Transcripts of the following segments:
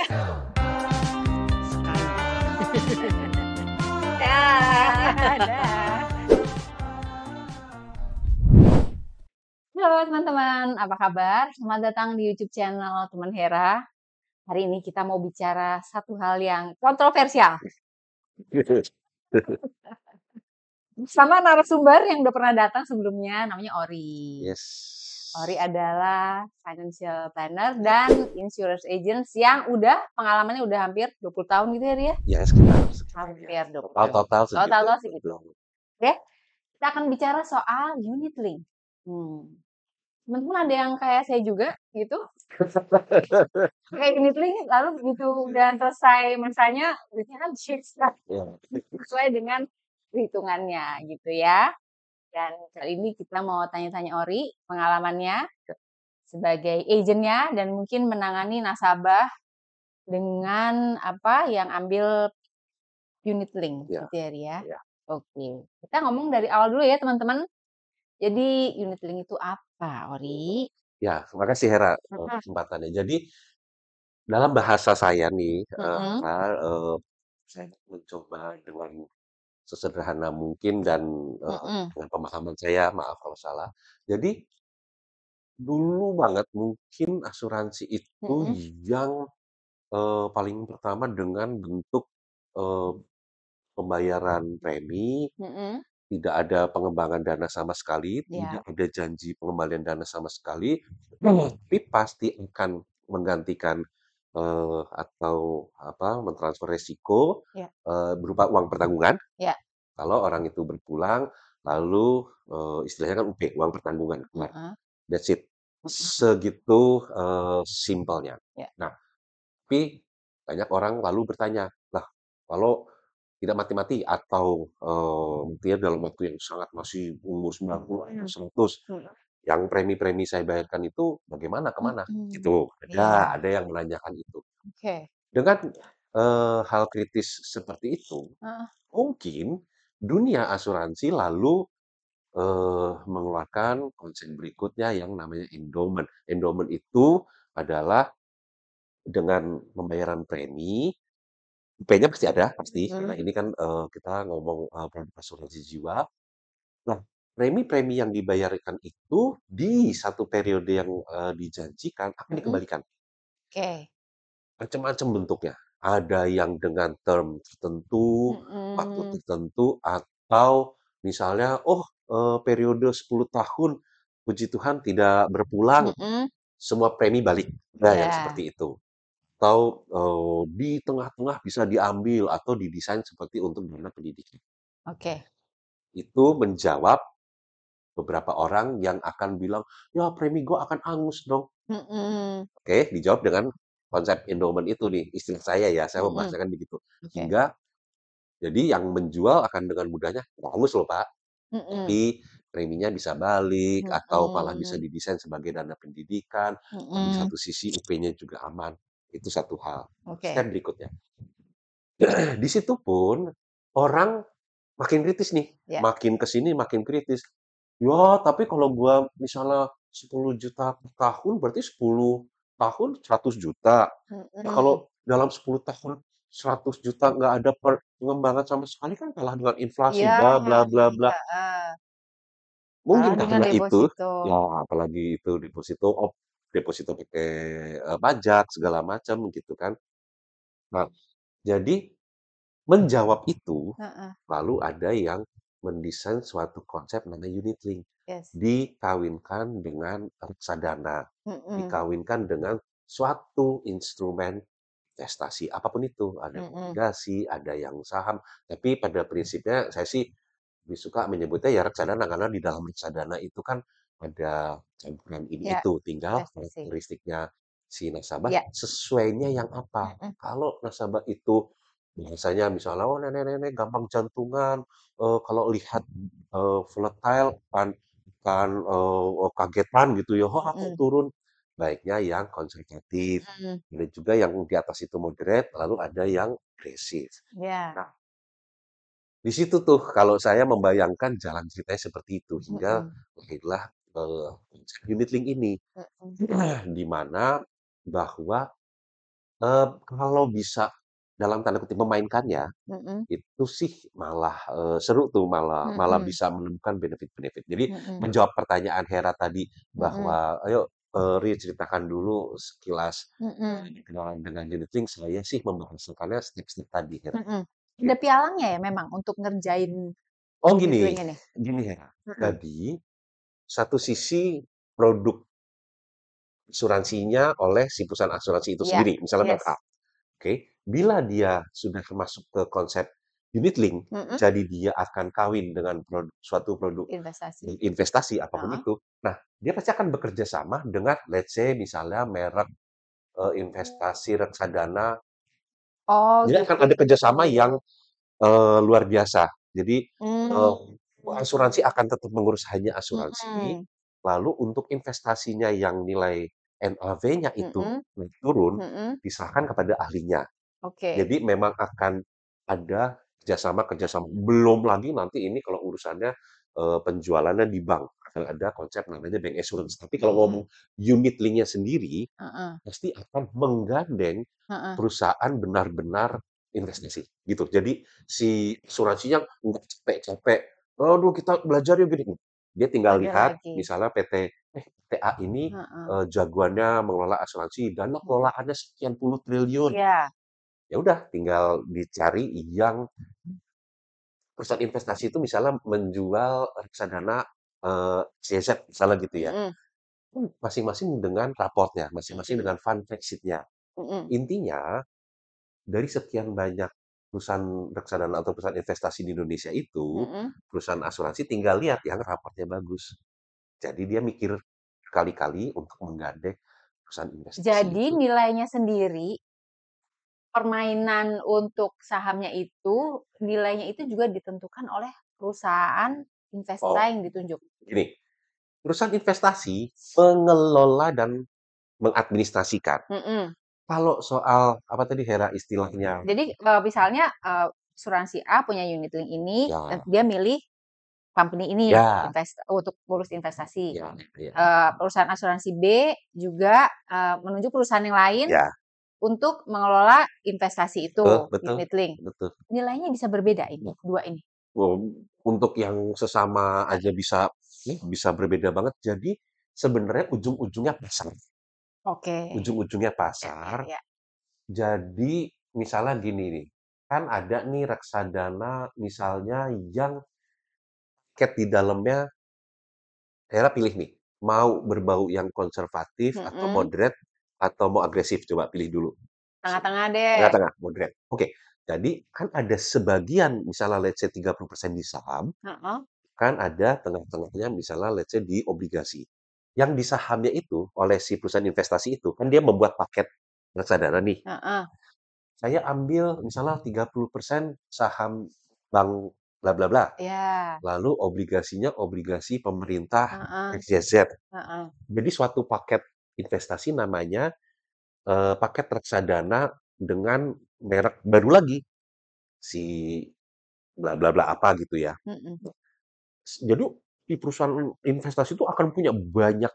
Sekali. Dah. Halo teman-teman, apa kabar? Selamat datang di YouTube channel Teman Hera. Hari ini kita mau bicara satu hal yang kontroversial. Sama narasumber yang udah pernah datang sebelumnya, namanya Ori. Yes. Ori adalah financial planner dan insurance agent yang udah pengalamannya udah hampir 20 tahun gitu ya, Ri ya? Ya sekitar Hampir 20 tahun. total segitu. Total segitu. Oke, kita akan bicara soal unit link. Teman-teman ada yang kayak saya juga gitu, kayak unit link, lalu begitu udah selesai masanya, duitnya kan Ya. sesuai dengan perhitungannya gitu ya. Dan kali ini kita mau tanya-tanya Ori pengalamannya sebagai agentnya dan mungkin menangani nasabah dengan apa yang ambil unit link Ya. gitu ya, Ria. Ya. Oke, kita ngomong dari awal dulu ya teman-teman. Jadi unit link itu apa, Ori? Ya, terima kasih Hera kesempatannya. Jadi dalam bahasa saya nih, saya mencoba dengan sesederhana mungkin dan dengan pemahaman saya, maaf kalau salah. Jadi dulu banget mungkin asuransi itu yang paling pertama dengan bentuk pembayaran premi, tidak ada pengembangan dana sama sekali, tidak ada janji pengembalian dana sama sekali, tapi pasti akan menggantikan atau mentransfer resiko berupa uang pertanggungan. Kalau orang itu berpulang, lalu istilahnya kan UP, uang pertanggungan keluar. That's it. Segitu simpelnya. Nah, tapi banyak orang lalu bertanya, lah kalau tidak mati-mati atau mungkin dalam waktu yang sangat masih umur 90 atau 100, yang premi-premi saya bayarkan itu bagaimana, kemana? Gitu. Ada yang menanyakan itu. Dengan hal kritis seperti itu, mungkin dunia asuransi lalu mengeluarkan konsep berikutnya yang namanya endowment. Endowment itu adalah dengan pembayaran premi, UP-nya pasti ada, pasti. Karena ini kan kita ngomong produk asuransi jiwa. Nah, premi-premi yang dibayarkan itu di satu periode yang dijanjikan akan dikembalikan. Macam-macam bentuknya. Ada yang dengan term tertentu, waktu tertentu, atau misalnya, periode 10 tahun, puji Tuhan tidak berpulang, semua premi balik. Nah, yang seperti itu. Atau di tengah-tengah bisa diambil atau didesain seperti untuk dana pendidikan. Itu menjawab beberapa orang yang akan bilang, ya premi gue akan angus dong. Oke, dijawab dengan konsep endowment itu nih, istilah saya ya, saya membahasakan begitu. Hingga jadi yang menjual akan dengan mudahnya, bagus loh Pak, tapi preminya bisa balik atau malah bisa didesain sebagai dana pendidikan. Di satu sisi UP-nya juga aman. Itu satu hal. Step berikutnya. Di situ pun orang makin kritis nih, makin ke sini makin kritis. Ya, tapi kalau gua misalnya 10 juta per tahun berarti 10 tahun 100 juta. Nah, kalau dalam 10 tahun 100 juta nggak ada pengembangan sama sekali kan kalah dengan inflasi, bla bla bla bla. Mungkin karena itu, ya apalagi itu deposito pakai pajak segala macam gitu kan. Nah, jadi menjawab itu, lalu ada yang mendesain suatu konsep namanya unit link. Dikawinkan dengan reksadana, dikawinkan dengan suatu instrumen investasi, apapun itu. Ada obligasi, ada yang saham, tapi pada prinsipnya saya sih lebih suka menyebutnya ya reksadana, karena di dalam reksadana itu kan ada campuran ini itu, tinggal karakteristiknya si nasabah sesuainya yang apa. Kalau nasabah itu biasanya misalnya, oh nenek-nenek gampang jantungan, kalau lihat volatile kan kagetan gitu ya, oh aku turun. Baiknya yang konservatif, ada juga yang di atas itu moderate, lalu ada yang agresif. Nah, di situ tuh kalau saya membayangkan jalan ceritanya seperti itu, hingga lahirlah konsep unit link ini. Di mana bahwa Kalau bisa dalam tanda kutip "memainkannya", Mhm, itu sih malah, seru tuh, malah malah mhm, bisa menemukan benefit-benefit. Jadi mhm, menjawab pertanyaan Hera tadi mhm, bahwa, "Ayo, Ri ceritakan dulu sekilas, mhm, kenalan dengan unit link," saya sih membahasakannya step-step tadi Hera, mhm. Ada gitu. pialanya ya memang untuk ngerjain Oh unit gini link ini? gini Hera, Mhm, jadi satu sisi produk asuransinya oleh si perusahaan asuransi itu iya, sendiri, misalnya bank A. yes, Oke, bila dia sudah masuk ke konsep unit link, mhm, jadi dia akan kawin dengan suatu produk investasi, investasi apapun heeh. itu. Nah, dia pasti akan bekerja sama dengan let's say misalnya merek investasi reksadana. Oh Jadi akan gitu, ada kerjasama yang luar biasa. Jadi mmm, asuransi akan tetap mengurus hanya asuransi, mhm, lalu untuk investasinya yang nilai NAV-nya itu mhm, naik turun, mhm, diserahkan kepada ahlinya. oke, Jadi memang akan ada kerjasama-kerjasama. Belum lagi nanti ini kalau urusannya penjualannya di bank, akan ada konsep namanya bank assurance. Tapi kalau ngomong mhm, unit link-nya sendiri, heeh, pasti akan menggandeng heeh, perusahaan benar-benar investasi, gitu. Jadi si asuransinya nggak capek-capek, "Aduh kita belajar yuk gini." Dia tinggal ada lihat lagi, misalnya PT A ini, heeh, jagoannya mengelola asuransi, dana mhm, kelolaannya sekian puluh triliun. iya, Ya udah tinggal dicari yang perusahaan investasi itu misalnya menjual reksadana, CZ misalnya gitu ya. mhm, Masing-masing dengan raportnya, masing-masing mhm, dengan fund fact sheet-nya. mhm, Intinya dari sekian banyak perusahaan reksadana atau perusahaan investasi di Indonesia itu, mhm. perusahaan asuransi tinggal lihat yang raportnya bagus. Jadi dia mikir berkali-kali untuk menggandeng perusahaan investasi Jadi itu. nilainya sendiri, permainan untuk sahamnya itu, nilainya itu juga ditentukan oleh perusahaan investa Oh, yang ditunjuk? gini, perusahaan investasi mengelola dan mengadministrasikan. Mhm. Kalau soal apa tadi Hera istilahnya? Jadi, misalnya, asuransi A punya unit link ini, Ya, dia milih company ini ya, untuk ngurus investasi. ya, ya, Perusahaan asuransi B juga, menunjuk perusahaan yang lain ya, untuk mengelola investasi betul, itu, betul, unit link. betul. Nilainya bisa berbeda ini, 2 ini? Untuk yang sesama aja bisa berbeda banget. Jadi sebenarnya Oke. ujung-ujungnya Ya ya pasar. ya. Jadi misalnya gini nih, kan ada nih reksadana misalnya yang paket di dalamnya Hera pilih nih, mau berbau yang konservatif atau Mhm. moderate atau mau agresif, coba pilih dulu. Tengah-tengah deh. Tengah-tengah, moderate. Oke, jadi kan ada sebagian misalnya let's say 30% di saham, Heeh, kan ada tengah-tengahnya misalnya let's say di obligasi. Yang di sahamnya itu oleh si perusahaan investasi itu, kan dia membuat paket reksadana nih. heeh. Saya ambil misalnya 30% saham bank bla bla bla. Iya. Lalu obligasinya obligasi pemerintah Heeh, XYZ. heeh. Jadi suatu paket investasi namanya paket reksadana dengan merek baru lagi, si bla bla bla apa gitu ya. Mhm. Jadi di perusahaan investasi itu akan punya banyak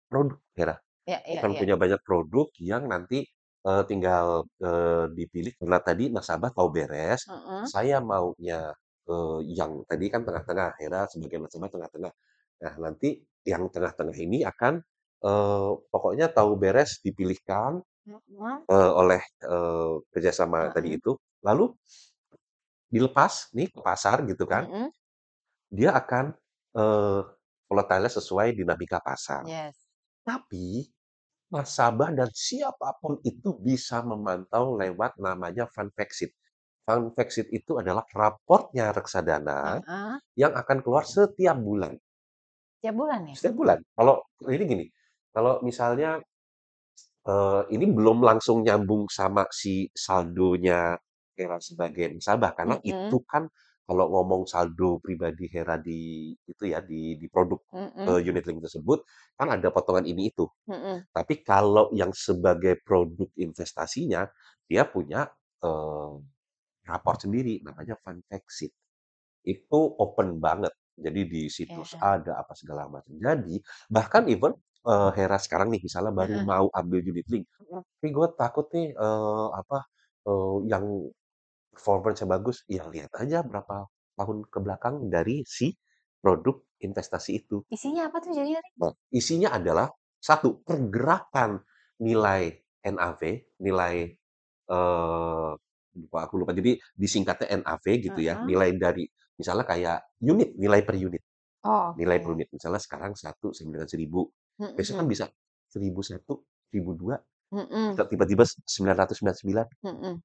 produk, Hera. Iya iya Akan iya. punya banyak produk yang nanti tinggal dipilih karena tadi nasabah tahu beres, Heeh. saya maunya yang tadi kan tengah-tengah, Hera sebagai nasabah tengah-tengah. Nah, nanti yang tengah-tengah ini akan pokoknya tahu beres dipilihkan Heeh. oleh kerjasama tadi Heeh. itu, lalu dilepas nih ke pasar gitu kan, Mhm. dia akan volatile sesuai dinamika pasar. Yes. Tapi nasabah dan siapapun itu bisa memantau lewat namanya fund fact sheet. Fund fact sheet itu adalah raportnya reksadana Heeh. yang akan keluar setiap bulan. Tiap bulan ya? Setiap bulan. Kalau ini gini, kalau misalnya ini belum langsung nyambung sama si saldonya Hera sebagai nasabah, karena Mhm. itu kan kalau ngomong saldo pribadi Hera di itu ya, di produk, Mhm. unit link tersebut, kan ada potongan ini itu. Mhm. Tapi kalau yang sebagai produk investasinya, dia punya, eee, raport sendiri namanya fund fact sheet. Itu open banget. Jadi di situs Iya. ada apa segala macam. Jadi bahkan even Hera sekarang nih misalnya baru Heeh. mau ambil unit link, Mhm. tapi gue takut nih, yang performance-nya bagus, ya lihat aja berapa tahun ke belakang dari si produk investasi itu. Isinya apa tuh jadinya, Ri? Nah, isinya adalah satu pergerakan nilai NAV, nilai aku lupa. Jadi disingkatnya NAV gitu ya, Heeh. nilai dari misalnya kayak unit, nilai per unit, Oh, nilai per oke. unit. Misalnya sekarang 1 9.000, Mhm besok kan mhm. bisa 1.001, 1.002, Mhm. bisa tiba-tiba 999. Mhm.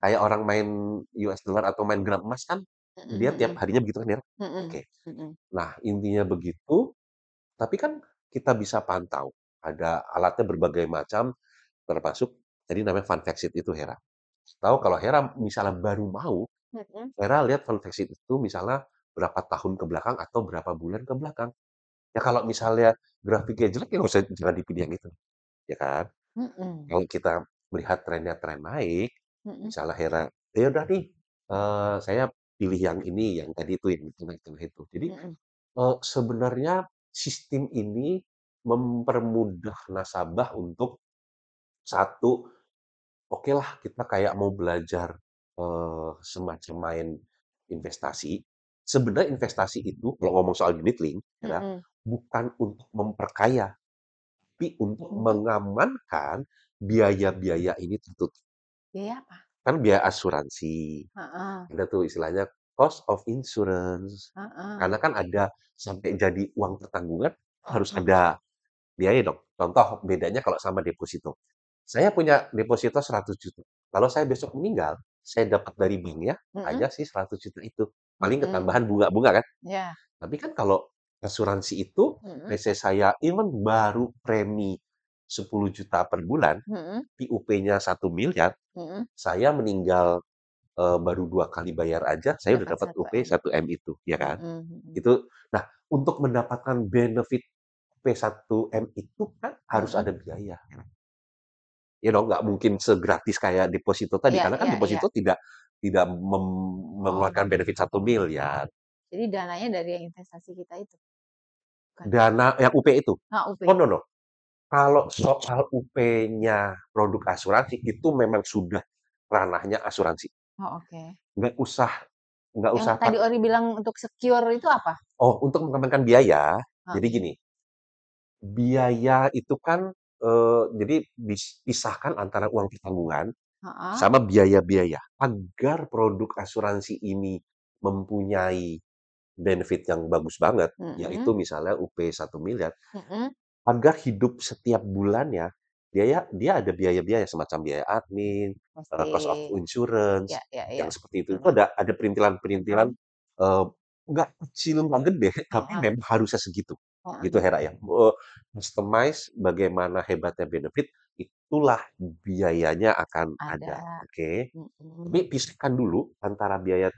Kayak orang main US dollar atau main gram emas kan, Mhm dia tiap mhm. harinya begitu kan ya? Mhm. Oke. Mhm. Nah, intinya begitu, tapi kan kita bisa pantau, ada alatnya berbagai macam, termasuk tadi namanya fun fact sheet itu Hera. Tahu kalau Hera misalnya baru mau, Mhm. Hera lihat fun fact sheet itu misalnya berapa tahun ke belakang atau berapa bulan ke belakang. Ya kalau misalnya grafiknya jelek ya nggak usah, jangan dipilih yang itu, ya kan? Mhm. Kalau kita melihat trennya tren naik, Mhm. misalnya Hera, ya udah nih, saya pilih yang ini, yang tadi itu, yang di tengah-tengah itu. Jadi, Mhm. sebenarnya sistem ini mempermudah nasabah untuk satu, oke lah kita kayak mau belajar, semacam main investasi. Sebenarnya investasi itu kalau ngomong soal unit link ya, Mhm. bukan untuk memperkaya, tapi untuk Untuk mengamankan biaya-biaya ini tertutup. biaya apa? Kan biaya asuransi, Heeh. ada tuh istilahnya cost of insurance. Heeh. Karena kan ada sampai jadi uang pertanggungan harus Mhm. ada biaya dong. Contoh bedanya kalau sama deposito. Saya punya deposito 100 juta. Kalau saya besok meninggal, saya dapat dari banknya Mhm. hanya si 100 juta itu. Paling Mhm. ketambahan bunga-bunga kan. Iya. Tapi kan kalau asuransi itu, Mhm. let's say saya even baru premi 10 juta per bulan, Mhm. PUP-nya 1 miliar, Mhm. saya meninggal baru 2 kali bayar aja, saya udah Dapat dapat satu UP m 1 M itu, ya kan? Mhm mhm. Itu nah, untuk mendapatkan benefit P1M itu kan harus Mhm. ada biaya. Ya dong, nggak mungkin segratis kayak deposito tadi, Iya karena kan iya iya. deposito tidak tidak mengeluarkan Oh, benefit 1 miliar. jadi dananya dari yang investasi kita itu, bukan? Dana yang UP itu? Ah, Oh, UP? no no. Kalau soal UP-nya produk asuransi, itu memang sudah ranahnya asuransi. Oh, oke. Nggak usah nggak Yang usah tadi Ori bilang untuk secure itu apa? oh, untuk mengamankan biaya, Heeh. jadi gini, biaya itu kan, jadi dipisahkan antara uang pertanggungan Heeh. sama biaya-biaya. Agar produk asuransi ini mempunyai benefit yang bagus banget, yaitu Mhm. misalnya UP 1 miliar, Mhm. agar hidup setiap bulannya, dia ada biaya-biaya semacam biaya admin, Pasti. cost of Iya insurance, iya iya. yang seperti itu. Itu Mhm. ada perintilan-perintilan, eee, nggak kecil, nggak gede, tapi Heeh. memang harusnya segitu, gitu Heeh. Hera ya. Customize bagaimana hebatnya benefit, itulah biayanya akan ada, Ada. oke. Tapi Mhm. pisahkan dulu antara biaya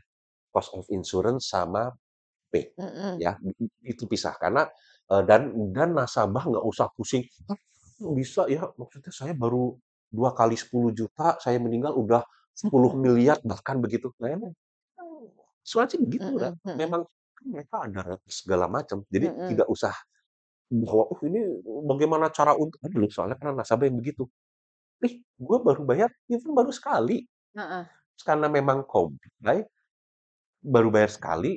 cost of insurance sama P, Mhm. ya, itu pisah karena, dan nasabah nggak usah pusing, "Hah, kok bisa ya? Maksudnya saya baru 2 kali 10 juta, saya meninggal udah 10 miliar bahkan begitu." Nah, emang asuransi begitu, Ra. Mhm mhm. Memang kan mereka ada segala macam, jadi Mhm. tidak usah bahwa, "Oh, ini bagaimana cara untuk" aduh, soalnya karena nasabah yang begitu, "Ih, gua baru bayar itu baru sekali." Heeh. Terus karena memang comply, baru bayar sekali,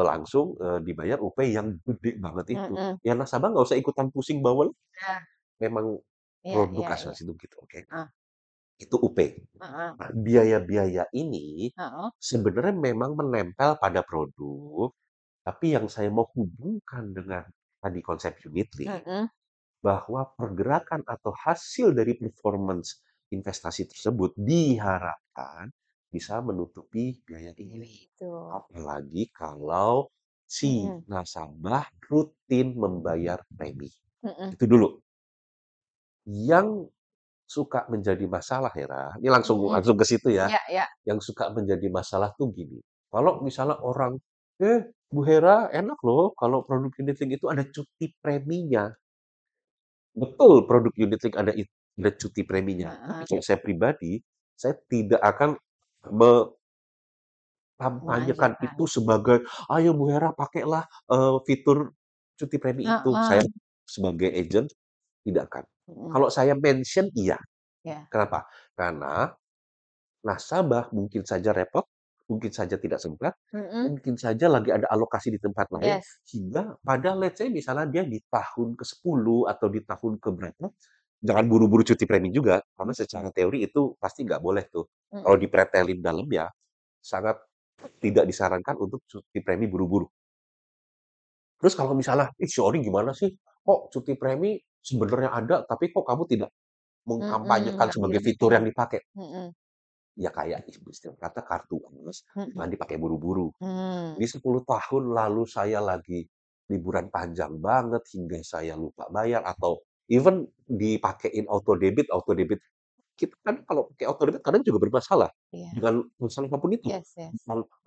langsung, dibayar UP yang gede banget itu. Mhm. Ya nasabah nggak usah ikutan pusing bawa, Iya. memang Iya produk iya iya. asuransi itu begitu, oke. Ah, Itu UP. heeh. Nah, biaya-biaya ini Heeh. sebenarnya memang menempel pada produk, tapi yang saya mau hubungkan dengan tadi konsep unit link, Mhm. bahwa pergerakan atau hasil dari performance investasi tersebut diharapkan bisa menutupi biaya ini. Itu. Apalagi kalau si Mhm. nasabah rutin membayar premi. Mhm. Itu dulu. Yang suka menjadi masalah Hera, ini langsung Mhm. langsung ke situ ya, Iya iya. yang suka menjadi masalah tuh gini, kalau misalnya orang, Bu Hera enak loh kalau produk unit link itu ada cuti preminya. Betul, produk unit link ada cuti preminya, tapi Heeh. kalau saya pribadi, saya tidak akan kampanyekan Mengajukan. itu sebagai, "Ayo Bu Hera pakailah, fitur cuti premi itu." Heeh. Saya sebagai agent, tidak kan. Mhm. Kalau saya mention iya. Iya. Kenapa? Karena nasabah mungkin saja repot, mungkin saja tidak sempat, Mhm. mungkin saja lagi ada alokasi di tempat lain, Yes. sehingga pada let's say misalnya dia di tahun ke-10 atau di tahun ke berapa, jangan buru-buru cuti premi juga, karena secara teori itu pasti nggak boleh tuh. Kalau Mhm. dipretelin dalam ya, sangat tidak disarankan untuk cuti premi buru-buru. Terus kalau misalnya, "Ih, si Ori gimana sih? Kok cuti premi sebenarnya ada, tapi kok kamu tidak Mhm, mengkampanyekan nggak sebagai fitur bilang-bilang. yang dipakai?" Mhm. Ya kayak istilah kata kartu emas, Mhm. jangan dipakai buru-buru. Mmm. Di 10 tahun lalu saya lagi liburan panjang banget hingga saya lupa bayar atau even dipakein auto debit. Kita kan kalau pakai auto debit kadang juga bermasalah, Iya. dengan masalah apapun itu. Yes, yes.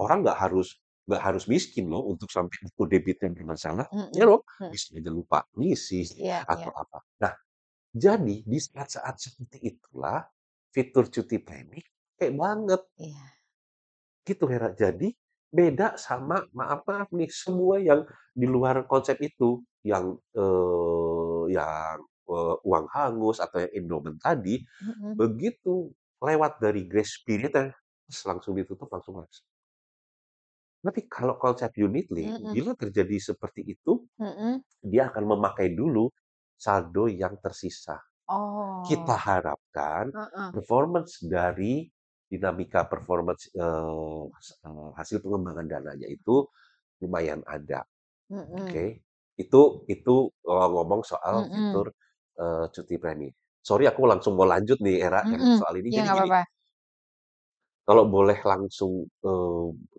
Orang nggak harus miskin loh untuk sampai auto debitnya bermasalah, ya Mhm. loh, Mhm. bisa aja lupa ngisi Iya, iya. atau apa. Nah, jadi di saat-saat seperti itulah fitur cuti premi kayak banget. Iya. Gitu Hera. Jadi beda sama maaf-maaf nih semua yang di luar konsep itu, uang hangus atau yang endowment tadi, Mhm. begitu lewat dari grace period-nya, terus langsung ditutup, langsung habis. Tapi kalau konsep unit link, Mhm. bila terjadi seperti itu, Mhm. dia akan memakai dulu saldo yang tersisa. Kita Oh. harapkan Heeh. performance dari dinamika performance, hasil pengembangan dananya itu lumayan ada, oke. Mhm. Itu, ngomong soal Mhm. fitur, cuti premi. Sorry aku langsung mau lanjut nih Era yang Mhm. soal ini. Iya, Jadi nggak gini, apa-apa. kalau boleh langsung,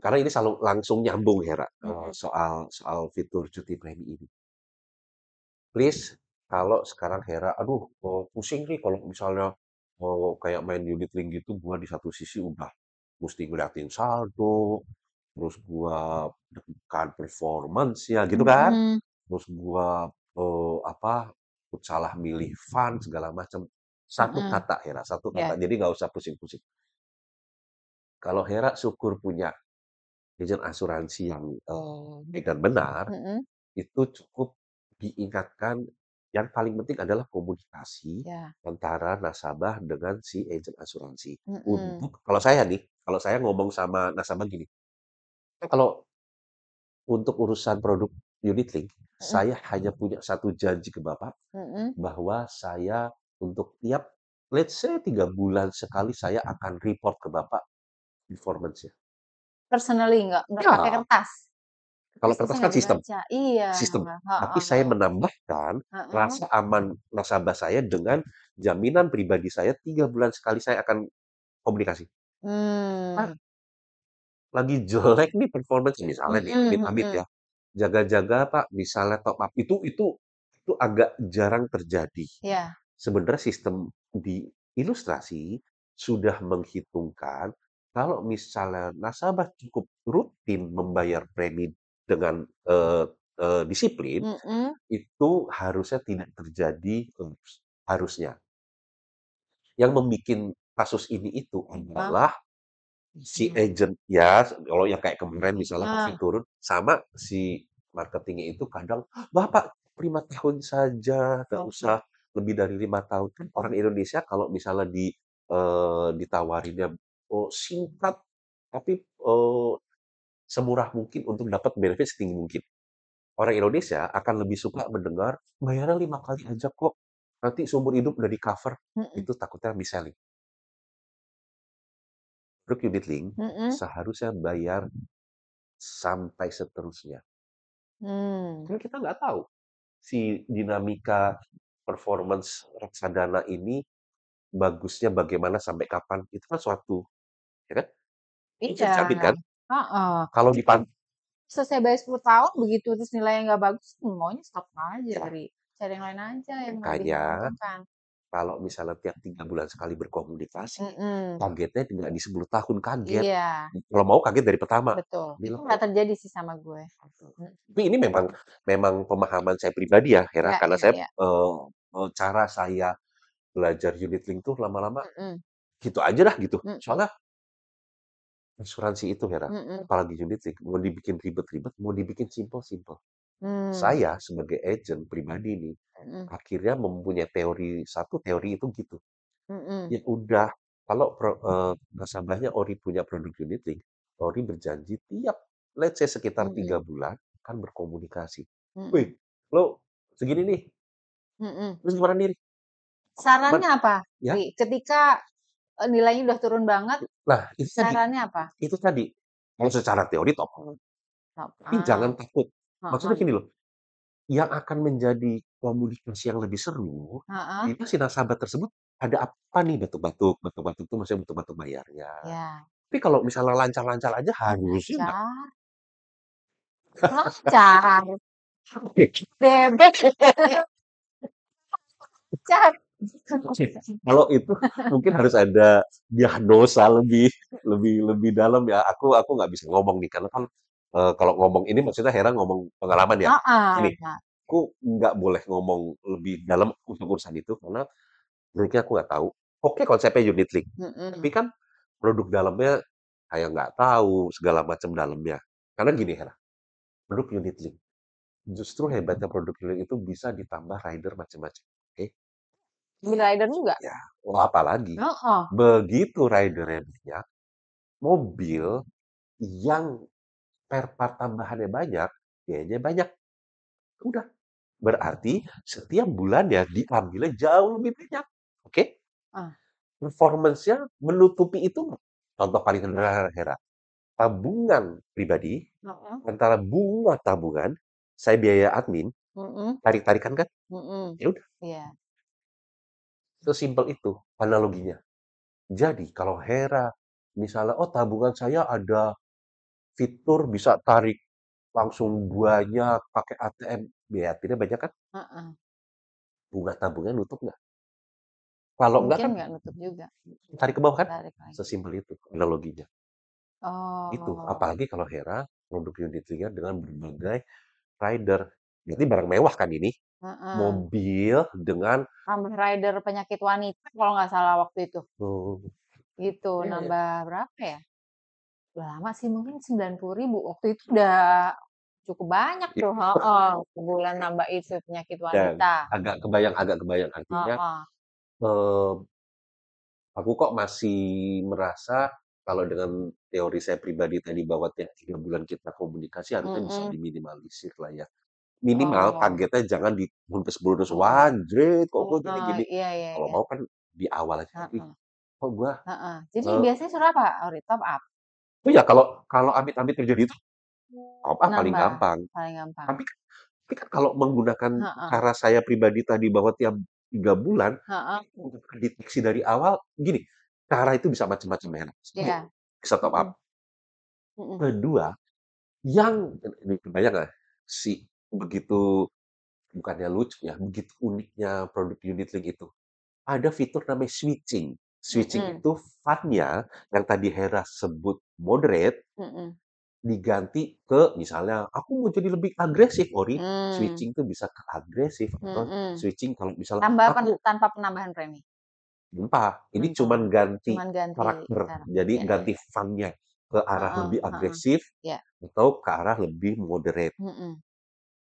karena ini selalu langsung nyambung Hera, Mhm. soal soal fitur cuti premi ini. Please, kalau sekarang Hera, aduh, pusing nih kalau misalnya kayak main unit link gitu, gua di satu sisi udah mesti ngeliatin saldo, terus gua deg-degan performance ya gitu kan, Mhm. terus gua apa, salah milih fund segala macam. Satu Mhm. kata Hera, satu Iya. kata, jadi nggak usah pusing-pusing. Kalau Hera syukur punya agent asuransi yang baik dan benar, Mhm. itu cukup diingatkan, yang paling penting adalah komunikasi Iya. antara nasabah dengan si agen asuransi. Mhm. Untuk kalau saya nih, kalau saya ngomong sama nasabah gini, "Kan kalau untuk urusan produk unit link, Mhm. saya hanya punya satu janji ke Bapak, Mhm. bahwa saya untuk tiap let's say 3 bulan sekali saya akan report ke Bapak performance-nya." Personally, nggak pakai Ya, kertas? kalau Kertas kertas biasanya kan nggak sistem. dibaca. Iya, Sistem. Tapi heeh saya heeh. menambahkan Heeh. rasa aman nasabah saya dengan jaminan pribadi saya 3 bulan sekali saya akan komunikasi. "Pak, Mmm. lagi jelek nih performance," misalnya nih, Mhm. amit-amit Mhm. ya, "jaga-jaga Pak, misalnya top up." Itu agak jarang terjadi. Iya. Sebenarnya sistem di Ilustrasi sudah menghitungkan kalau misalnya nasabah cukup rutin membayar premi dengan, disiplin, Mhm. itu harusnya tidak terjadi, harusnya. Yang membuat kasus ini itu Heeh. adalah si agent ya, kalau yang kayak kemarin misalnya Heeh. Covid turun, sama si marketingnya itu kadang, "Bapak 5 tahun saja, nggak Oke. usah lebih dari 5 tahun." Kan orang Indonesia kalau misalnya ditawarinnya, singkat tapi, semurah mungkin untuk dapat benefit setinggi mungkin. Orang Indonesia akan lebih suka mendengar, "Bayarnya 5 kali aja kok, nanti seumur hidup udah di-cover." Mhm. Itu takutnya mis-selling. Untuk unit link, Mhm. seharusnya bayar sampai seterusnya. Mmm. Kan kita nggak tahu si dinamika performance reksadana ini bagusnya bagaimana sampai kapan, itu kan suatu ya kan, Iya. bisa dijamin kan? Heeh. Kalau Itu dipan selesai bayar 10 tahun, begitu terus nilainya nggak bagus, maunya stop aja, cari yang lain aja yang lebih makanya menguntungkan. kalau misalnya tiap 3 bulan sekali berkomunikasi, Mhm. kagetnya nggak di 10 tahun kaget. Iya, Kalau mau kaget dari pertama, betul. Itu bilang, nggak terjadi sih sama gue. Mhm. tapi ini memang memang pemahaman saya pribadi ya, Hera, Iya, karena iya, saya, iya. cara saya belajar unit link tuh lama-lama Mhm. gitu aja dah gitu. Mhm. Soalnya asuransi itu Hera, Mhm. apalagi unit link, mau dibikin ribet-ribet, mau dibikin simpel-simpel. Mmm, Saya sebagai agent pribadi nih, mhm, akhirnya mempunyai satu teori itu gitu, mhm, ya udah kalau nasabahnya Ori punya produk unit link, Ori berjanji tiap let's say sekitar mhm, 3 bulan akan berkomunikasi, "Wih, mhm, lo segini nih, mhm. terus gimana nih? Sarannya apa, Ya?" Ri? Ketika, nilainya udah turun banget, Nah, sarannya apa? itu tadi, kalau secara teori top up, Top tapi jangan up, takut. Maksudnya heeh, gini loh, yang akan menjadi komunikasi yang lebih seru, heeh, itu si nasabah tersebut ada apa nih batuk-batuk itu maksudnya batuk-batuk bayarnya. iya, Tapi kalau misalnya lancar-lancar aja harusnya nggak. lancar, lancar, bebek lancar. Kalau itu mungkin harus ada diagnosa lebih lebih lebih dalam ya. Aku nggak bisa ngomong nih karena kan, kalau ngomong ini maksudnya Hera ngomong pengalaman ya. Heeh, Gini, aku nggak boleh ngomong lebih dalam untuk urusan itu karena mungkin aku nggak tahu. Oke konsepnya unit link, tapi mhm, kan produk dalamnya kayak nggak tahu segala macam dalamnya. Karena gini Hera, produk unit link, justru hebatnya produk unit link itu bisa ditambah rider macam-macam. Oke? beli rider juga? Ya, oh apalagi Heeh, begitu ridernya banyak, mobil yang spare part tambahannya banyak, biayanya banyak. Udah, berarti setiap bulannya diambilnya jauh lebih banyak. Oke? ah, Performance-nya menutupi itu nggak? Contoh paling sederhana, Hera. Tabungan pribadi, heeh, antara bunga tabungan, saya biaya admin, mhm, tarik-tarikan kan? mhm, Ya udah, iya, sesimpel itu analoginya. Jadi kalau Hera, misalnya, oh tabungan saya ada fitur bisa tarik langsung banyak pakai ATM, biaya adminnya banyak kan? heeh, Bunga tabungan nutup nggak? Kalau nggak mungkin kan nggak nutup juga, tarik ke bawah kan? tarik lagi. Sesimpel itu analoginya. Itu, Oh, apalagi kalau Hera produk unit linknya dengan berbagai rider. Berarti barang mewah kan ini? heeh, Mobil dengan tambah rider penyakit wanita kalau nggak salah waktu itu, oh, gitu, iya ya. nambah berapa ya? Udah lama sih mungkin 90.000 waktu itu udah cukup banyak Iya, tuh, heeh, sebulan nambah itu penyakit dan wanita, agak kebayang artinya, heeh, eee, aku kok masih merasa kalau dengan teori saya pribadi tadi bahwa tiap 3 bulan kita komunikasi harusnya bisa mhm, diminimalisir lah ya. Minimal oh, targetnya jangan di tahun ke-10 terus, mhm, "Anjir kok gue heeh, gini-gini." iya iya Kalau iya, mau kan di awal aja, "Ih, heeh, kok gua" heeh. Jadi eee, biasanya suruh apa, Ori? Top up? oh ya kalau kalau amit-amit terjadi itu, top up paling Nambah, gampang. paling gampang? Tapi kan kalau menggunakan Heeh, cara saya pribadi tadi bahwa tiap 3 bulan, heeh, untuk deteksi dari awal, gini, cara itu bisa macam-macam ya. Satu, iya, bisa top up. mhm, mhm, Kedua, yang ini kebayang nggak si begitu bukannya lucu ya, begitu uniknya produk unit link itu, ada fitur namanya switching. Switching mhm, itu fund-nya yang tadi Hera sebut moderate, mhm, diganti ke misalnya, "Aku mau jadi lebih agresif," Ori, mmm, switching tuh bisa ke agresif atau mhm. switching kalau misalnya, Tambah "Aku" tanpa penambahan premi? ini Tanpa, cuman ganti cuman ganti karakter, cara, jadi iya iya ganti iya, fun-nya ke arah heeh lebih heeh, agresif iya, atau ke arah lebih moderate. mhm,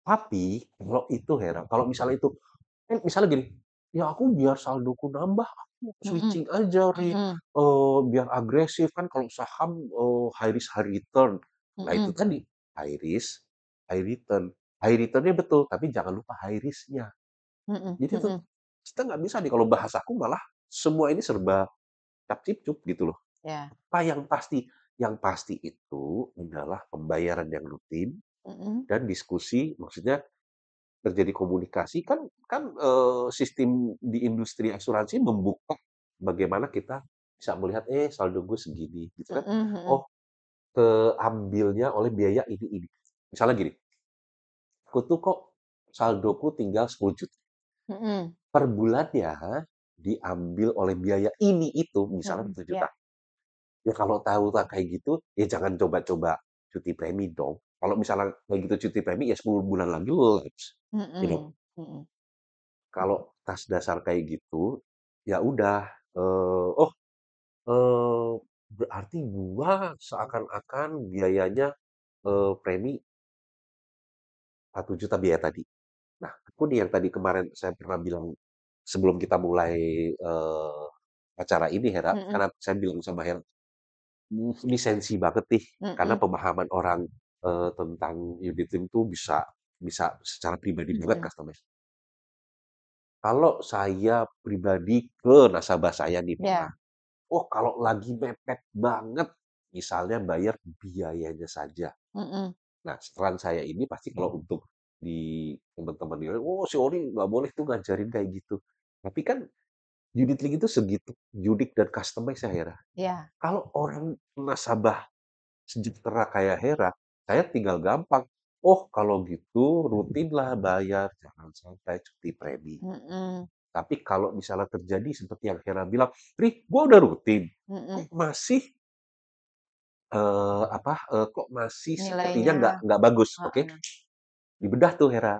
Tapi kalau itu Hera, kalau misalnya itu kan misalnya gini, "Ya aku biar saldoku nambah, aku mhm, switching aja Ri, mhm, biar agresif kan kalau saham, high risk high return." Nah itu mhm, tadi, high risk, high return. High return-nya betul, tapi jangan lupa high risk-nya. mhm Jadi tuh, mhm, kita nggak bisa nih kalau bahasaku malah semua ini serba cap-cip-cup gitu loh. iya, Apa yang pasti itu adalah pembayaran yang rutin mhm, dan diskusi, maksudnya terjadi komunikasi kan kan, sistem di industri asuransi membuka bagaimana kita bisa melihat, saldo gue segini gitu kan. mhm mhm, Oh, keambilnya oleh biaya ini. Misalnya gini, aku tuh kok saldoku tinggal 10 juta mhm, per bulannya diambil oleh biaya ini itu, misalnya mhm, 1 juta. iya, Ya kalau tahu kayak gitu, ya jangan coba-coba cuti premi dong. Kalau misalnya kayak gitu cuti premi, ya 10 bulan lagi lapse, you know. mhm mhm, Kalau tas dasar kayak gitu, ya udah, oh, eee, berarti gua seakan-akan biayanya, premi 1 juta biaya tadi. Nah, aku nih yang tadi kemarin saya pernah bilang sebelum kita mulai, acara ini Hera, Mhm karena saya bilang sama Hera, ini sensi banget nih, karena mhm pemahaman orang, tentang unit link tuh bisa bisa secara pribadi banget mhm. customer. Kalau saya pribadi ke nasabah saya nih Hera, Iya, oh kalau lagi mepet banget, misalnya bayar biayanya saja. mhm. Nah, saran saya ini pasti kalau untuk di teman-teman ini, "Oh, si Ori nggak boleh tuh ngajarin kayak gitu." Tapi kan unit link itu segitu unik dan customize ya, Hera. Iya, Kalau orang nasabah sejahtera kayak Hera, saya tinggal gampang, "Oh, kalau gitu rutinlah bayar, jangan sampai cuti premi." mhm Tapi kalau misalnya terjadi seperti yang Hera bilang, "Rih, gua udah rutin, mhm. kok masih kok masih sepertinya Nilainya nggak bagus." Oke, heeh dibedah tuh Hera.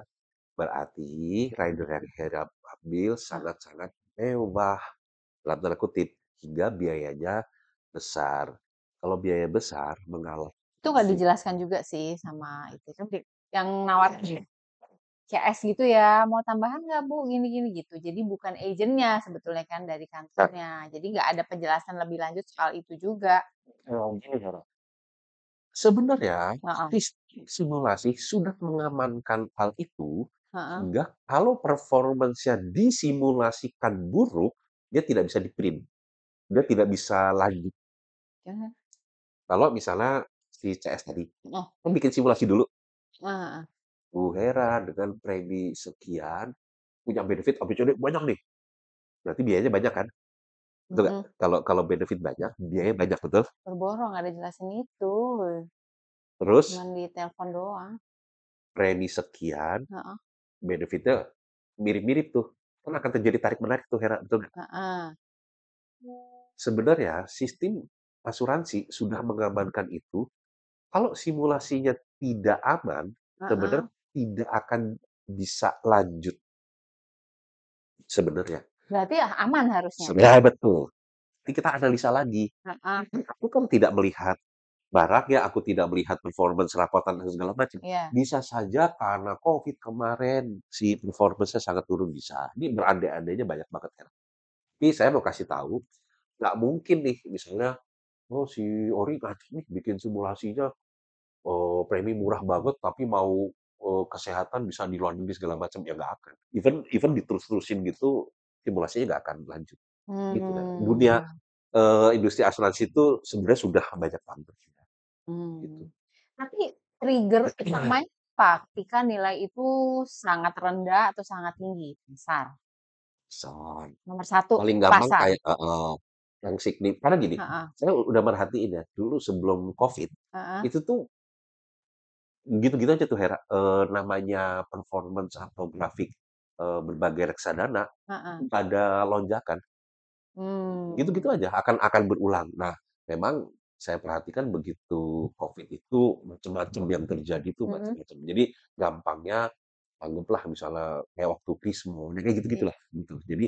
Berarti rider yang Hera ambil heeh. sangat-sangat mewah, dalam tanda kutip, hingga biayanya besar. Kalau biaya besar mengalah Itu nggak si dijelaskan juga sih sama itu kan yang nawarin CS gitu ya, "Mau tambahan nggak Bu? Gini gini," gitu. Jadi bukan agennya sebetulnya kan dari nah, kantornya. Jadi nggak ada penjelasan lebih lanjut soal itu juga. gini Hera, sebenarnya Heeh sistem simulasi sudah mengamankan hal itu, heeh. sehingga kalau performance-nya disimulasikan buruk, dia tidak bisa di-print, dia tidak bisa lanjut. Jangan Kalau misalnya si CS tadi, heeh, kan bikin simulasi dulu, heeh. Bu Hera dengan premi sekian, punya benefit ABCD banyak nih, berarti biayanya banyak kan? Betul nggak? Mhm. Kalau kalau benefit banyak, biaya banyak, betul? Boro-boro nggak ada jelasin itu, cuman Terus di telepon doang. premi sekian, Heeh benefitnya mirip-mirip tuh, kan akan terjadi tarik-menarik tuh Hera, betul nggak? heeh. Sebenarnya sistem asuransi sudah mengamankan itu, kalau simulasinya tidak aman, Heeh. sebenarnya tidak akan bisa lanjut sebenarnya. Berarti ya aman harusnya? Sebenarnya betul. Nanti kita analisa lagi. Heeh, Aku kan tidak melihat barangnya, aku tidak melihat performance rapotan dan segala macam. iya. Bisa saja karena COVID kemarin si performance-nya sangat turun, bisa. Ini berandai-andainya banyak banget kan. Tapi saya mau kasih tahu, nggak mungkin nih misalnya, oh si Ori ngaji nih bikin simulasinya premi murah banget tapi mau kesehatan bisa di luar negeri segala macam, ya nggak akan. Even even diterus-terusin gitu, simulasinya nggak akan lanjut. Gitu kan. Dunia Mmm, industri asuransi itu sebenarnya sudah banyak banget gitu. mmm. Tapi trigger utamanya apa ketika nilai itu sangat rendah atau sangat tinggi? Pasar, Son, nomor satu paling gampang pasar? kayak yang karena gini, Heeh saya udah merhatiin ya, dulu sebelum Covid, heeh itu tuh gitu-gitu aja tuh Hera, namanya performance atau grafik, berbagai reksadana, heeh. itu pada lonjakan. Gitu-gitu Mmm, aja, akan berulang. Nah, memang saya perhatikan begitu Covid itu macam-macam yang terjadi tuh mhm, macam-macam. Jadi gampangnya anggaplah misalnya kayak waktu Krismon, ya kayak iya. gitu-gitulah, gitu. Jadi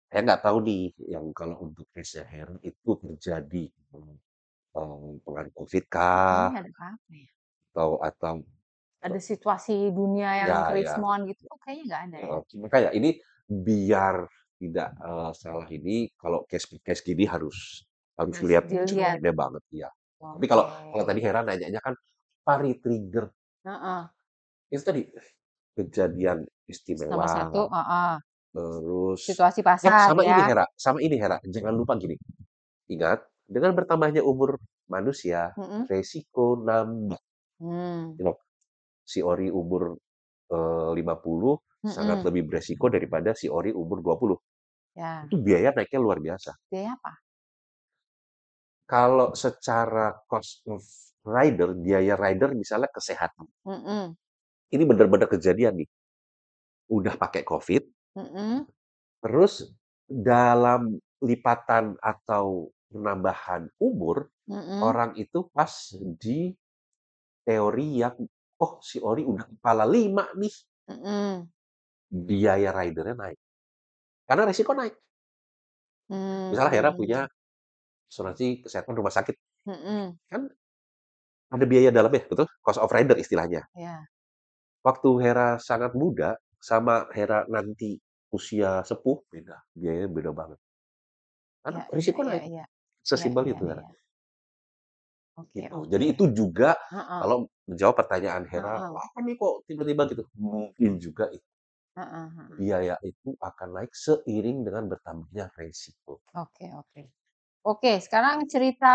saya nggak tahu nih yang kalau untuk case-nya Heru itu terjadi, pengaruh Covid kah? Kayaknya nggak ada apa-apa ya? Atau Ada situasi dunia yang ya ya, krismon gitu, oh kayaknya nggak ada ya? cuma kayak ini biar tidak, salah ini kalau case gini harus harus Harus lihat dilihat. jurnalnya banget, iya. Tapi kalau Oke. kalau tadi Hera nanyanya kan pari-trigger, Heeh, itu tadi kejadian nomor istimewa, satu heeh, terus situasi pasar ya? Sama ini Hera, jangan lupa gini, ingat dengan bertambahnya umur manusia, Mhm, resiko nambah. mmm, You know, si Ori umur, 50 sangat mhm, lebih beresiko daripada si Ori umur 20. ya. Itu biaya naiknya luar biasa. Biaya apa? Kalau secara cost of rider, biaya rider misalnya kesehatan. Mhm Ini benar-benar kejadian nih, udah pakai Covid, mhm terus dalam lipatan atau penambahan umur, mhm orang itu pas di teori yang, "Oh, si Ori udah kepala 5 nih," mhm, biaya rider-nya naik. Karena resiko naik. Misalnya Hera punya mmm, asuransi kesehatan rumah sakit, mhm, kan ada biaya dalamnya, betul? Cost of rider istilahnya. iya, waktu Hera sangat muda sama Hera nanti usia sepuh beda, biayanya beda banget. Karena Iya iya risiko iya naik, iya. Iya sesimpel iya itu Hera, iya. Oke gitu. Jadi oke. itu juga Heeh kalau menjawab pertanyaan Hera, heeh. "Kenapa nih kok tiba-tiba gitu?" Mungkin juga Heeh heeh. biaya itu akan naik seiring dengan bertambahnya resiko. Oke oke. Oke, sekarang cerita,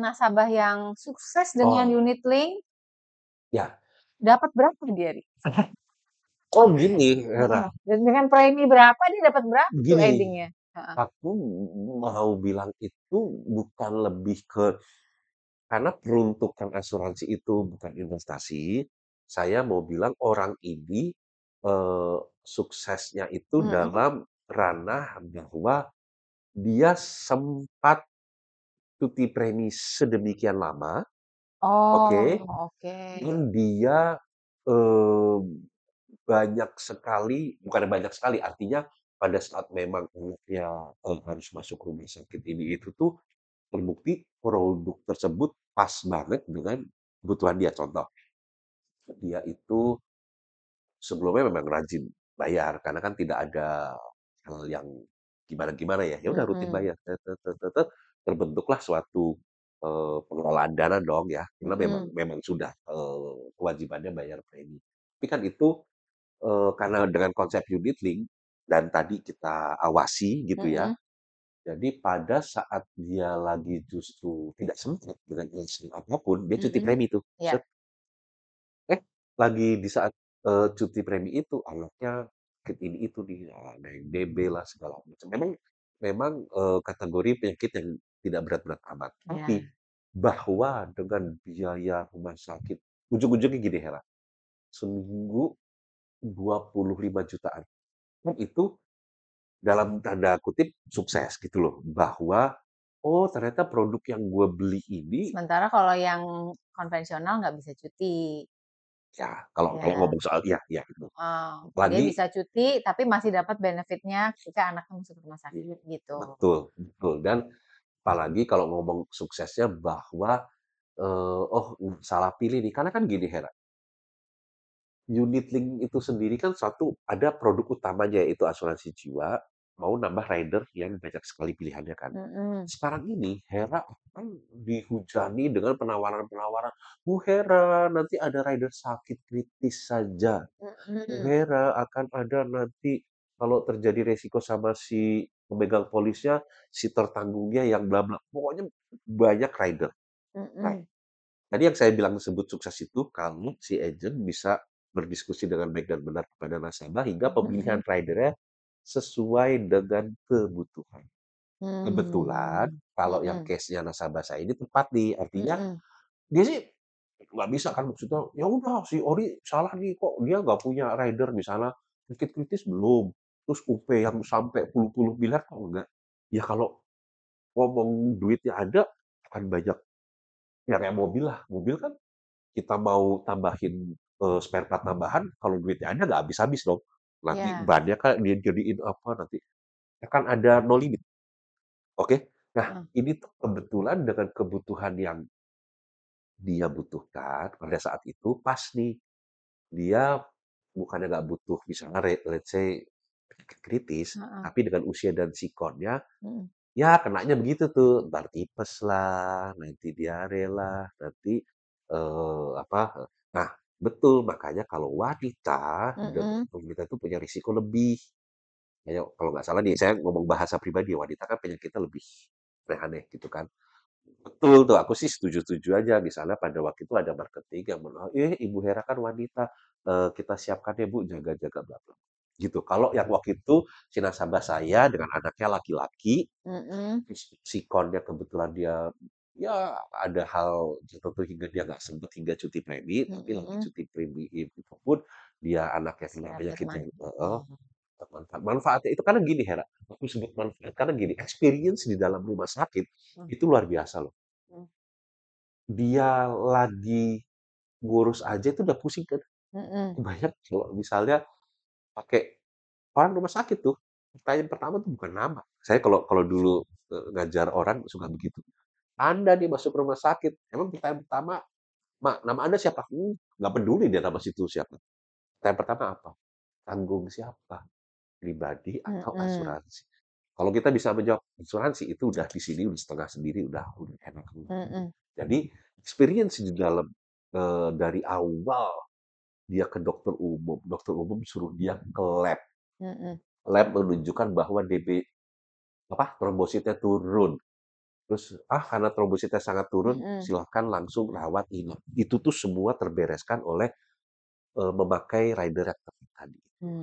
nasabah yang sukses dengan Oh, unit link, ya. dapat berapa dia, Ri? Oh gini, Hera, Heeh, dan dengan premi berapa dia dapat berapa tuh gini, ending-nya? Heeh. aku mau bilang itu bukan lebih ke karena peruntukan asuransi itu bukan investasi, saya mau bilang orang ini, suksesnya itu Mhm. dalam ranah bahwa dia sempat cuti premi sedemikian lama, oke, Oh, oke. dan dia, eee, banyak sekali bukan banyak sekali, artinya pada saat memang anaknya, harus masuk rumah sakit ini itu tuh terbukti produk tersebut pas banget dengan kebutuhan dia. Contoh, dia itu sebelumnya memang rajin bayar karena kan tidak ada hal yang gimana-gimana ya, ya udah rutin Mhm, bayar, terbentuklah suatu, pengelolaan dana dong ya, karena memang mhm, memang sudah, kewajibannya bayar premi. Tapi kan itu, karena dengan konsep unit link dan tadi kita awasi gitu ya, mhm, jadi pada saat dia lagi justru tidak sempat dengan alasan apapun, dia cuti mhm. premi tuh, Iya eh, lagi di saat, cuti premi itu anaknya sakit ini itu nih, ada yang DB lah segala macam. Memang memang, kategori penyakit yang tidak berat-berat amat. Tapi iya. bahwa dengan biaya rumah sakit ujung-ujungnya gini Hera, seminggu 25 jutaan. Kan itu dalam tanda kutip "sukses" gitu loh, bahwa, oh ternyata produk yang gue beli ini Sementara kalau yang konvensional nggak bisa cuti, ya kalau kalau ya. ngomong soal iya iya itu. Dia Lagi bisa cuti tapi masih dapat benefit-nya ketika anaknya masuk rumah iya, sakit gitu. betul betul dan apalagi kalau ngomong suksesnya bahwa, oh salah pilih nih, karena kan gini Hera, unit link itu sendiri kan satu ada produk utamanya yaitu asuransi jiwa, mau nambah rider yang banyak sekali pilihannya kan. Mhm, Sekarang ini Hera kan dihujani dengan penawaran-penawaran, "Bu Hera, nanti ada rider sakit kritis saja. Bu mhm, Hera, akan ada nanti kalau terjadi resiko sama si pemegang polisnya, si tertanggungnya yang bla bla." Pokoknya banyak rider. Nah, mhm, tadi yang saya bilang sebut sukses itu kalau si agent bisa berdiskusi dengan baik dan benar kepada nasabah hingga pemilihan mhm, rider-nya sesuai dengan kebutuhan. Kebetulan mmm, kalau yang mhm, case-nya nasabah saya ini tepat nih, artinya mhm, dia sih nggak bisa kan maksudnya, "Ya udah si Ori salah nih, kok dia nggak punya rider misalnya sakit kritis belum, terus UP yang sampai puluh-puluh miliar kok enggak?" Ya kalau ngomong duitnya ada, akan banyak ya kayak mobil lah, mobil kan kita mau tambahin, spare part tambahan, kalau duitnya ada nggak habis-habis dong. Nanti iya, bannya kan dia jadiin apa nanti, akan ada no limit, oke? Nah, heeh, ini tuh kebetulan dengan kebutuhan yang dia butuhkan pada saat itu pas nih. Dia bukannya nggak butuh misalnya let's say kritis, heeh, tapi dengan usia dan sikonnya, mhm, ya kenanya begitu tuh, entar tipes lah, nanti diare lah, nanti, apa, nah betul, makanya kalau wanita, mhm, wanita itu punya risiko lebih. Kayak kalau nggak salah nih, saya ngomong bahasa pribadi, wanita kan penyakitnya lebih aneh-aneh gitu kan. Betul tuh, aku sih setuju-setuju aja. Misalnya pada waktu itu ada marketing yang bilang, Ibu Hera kan wanita, kita siapkan ya Bu, jaga-jaga bla bla." Gitu. Kalau yang waktu itu si nasabah saya dengan anaknya laki-laki, mhm, terus sikonnya kebetulan dia, ya ada hal tertentu hingga dia nggak sempet hingga cuti premi, tapi lagi mhm, cuti premi itu pun dia anaknya kena dapat penyakit yang heeh, manfaatnya. manfaatnya itu karena gini Hera, aku sebut manfaat karena gini, experience di dalam rumah sakit Mmm, itu luar biasa loh. mhm, Dia lagi ngurus aja itu udah pusing kan. mhm, Kebayang kalau misalnya pakai orang rumah sakit tuh, pertanyaan pertama tuh bukan nama. Saya kalau kalau dulu, ngajar orang suka begitu. "Anda nih masuk rumah sakit, emang pertanyaan pertama Nama Anda siapa?" Nggak peduli dia nama situ siapa. Yang pertama apa? Tanggung siapa? Pribadi atau Mhm, asuransi? Kalau kita bisa menjawab asuransi, itu udah di sini udah setengah sendiri, udah enak. mhm, Jadi experience di dalam, dari awal dia ke dokter umum suruh dia ke lab. mhm, Lab menunjukkan bahwa trombositnya turun. Terus, karena trombositnya sangat turun, mhm, silahkan langsung rawat inap. Itu tuh semua terbereskan oleh, memakai rider yang tepat tadi.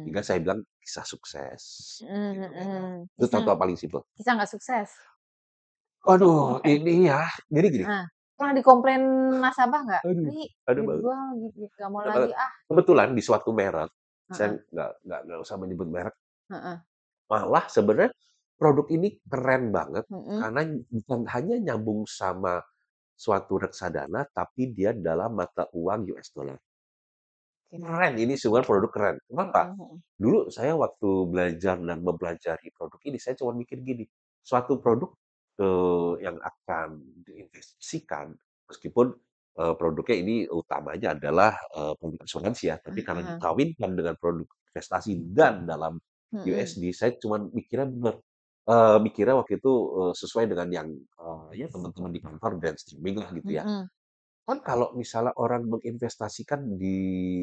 Hingga mmm, saya bilang kisah sukses, mhm, gitu Hera. mhm. Itu Bisa contoh paling simpel. bisa nggak sukses? Aduh, ini ya, jadi gini, Heeh. Pernah dikomplain nasabah nggak? aduh, "Ri, ada duit banget gua nggak mau ada lagi banget. ah." Kebetulan di suatu merek, Heeh, saya nggak usah menyebut merek, heeh, malah sebenarnya produk ini keren banget mhm, karena bukan hanya nyambung sama suatu reksadana, tapi dia dalam mata uang US dollar. oke. Keren, ini semua produk keren. Kenapa? Mhm, mhm, Dulu saya waktu belajar dan mempelajari produk ini, saya cuma mikir gini, suatu produk, yang akan diinvestasikan, meskipun, produknya ini utamanya adalah, produk asuransi ya, tapi karena heeh, dikawinkan dengan produk investasi dan dalam mhm, USD, saya cuma mikirnya bener, mikirnya waktu itu, sesuai dengan yang, ya teman-teman di kantor brainstorming lah gitu ya. mhm, Kan kalau misalnya orang menginvestasikan di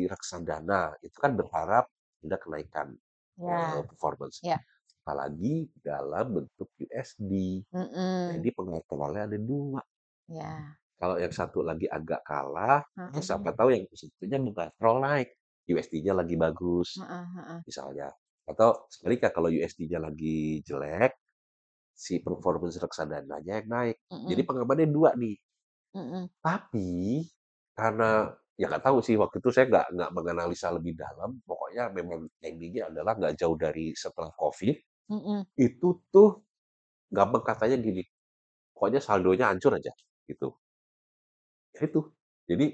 reksadana, itu kan berharap ada kenaikan, ya, performance, ya, apalagi dalam bentuk USD. mhm, Jadi pengontrolnya ada 2. ya, Kalau yang satu lagi agak kalah, heeh, siapa tahu yang satunya mengontrol naik, USD-nya lagi bagus, heeh, heeh, misalnya. Atau sebaliknya kalau USD-nya lagi jelek, si performance reksadananya yang naik. Jadi mhm, pengamannya 2 nih. mhm, Tapi, karena ya nggak tahu sih, waktu itu saya nggak menganalisa lebih dalam, pokoknya memang ending-nya adalah nggak jauh dari setelah Covid, mhm, itu tuh gampang katanya gini, pokoknya saldonya hancur aja, gitu. Ya itu, jadi,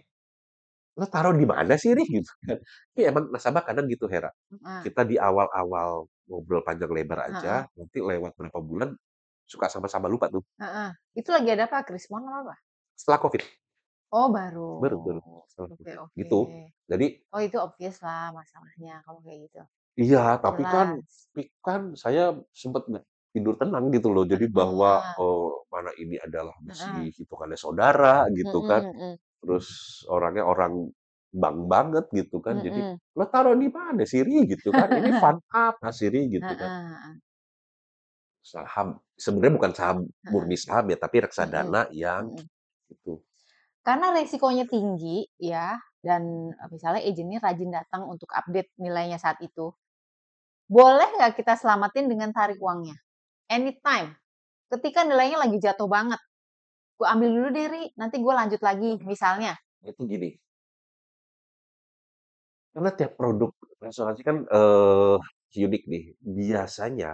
"Lo taruh di mana sih ini?" Gitu kan. Tapi emang nasabah kadang gitu Hera, heeh, kita di awal-awal ngobrol panjang lebar aja, heeh, nanti lewat berapa bulan, suka sama-sama lupa tuh, heeh. Itu lagi ada apa? Krismon apa apa? setelah Covid, Oh, baru. baru baru, setelah Oke, Covid, oke. gitu. Jadi Oh, itu obvious lah masalahnya kalau kayak gitu. iya, Jelas. tapi kan saya sempet nggak tidur tenang gitu loh. Jadi bahwa, Heeh, mana ini adalah masih heeh, hitungannya saudara gitu kan, mhm, mhm, terus orangnya orang bank banget gitu kan. Jadi, mhm. "Lo taruh di mana Siri?" Gitu kan, "Ini fund apa Siri?" Gitu kan. Heeh, heeh, Saham, sebenarnya bukan saham heeh, murni saham ya, tapi mhm, reksadana yang mhm. itu. Karena resikonya tinggi ya, dan, misalnya agennya rajin datang untuk update nilainya saat itu, boleh nggak kita selamatin dengan tarik uangnya? Anytime, ketika nilainya lagi jatuh banget, "Gua ambil dulu deh Ri, nanti gua lanjut lagi," misalnya. Itu gini, karena tiap produk asuransi kan, unik nih. Biasanya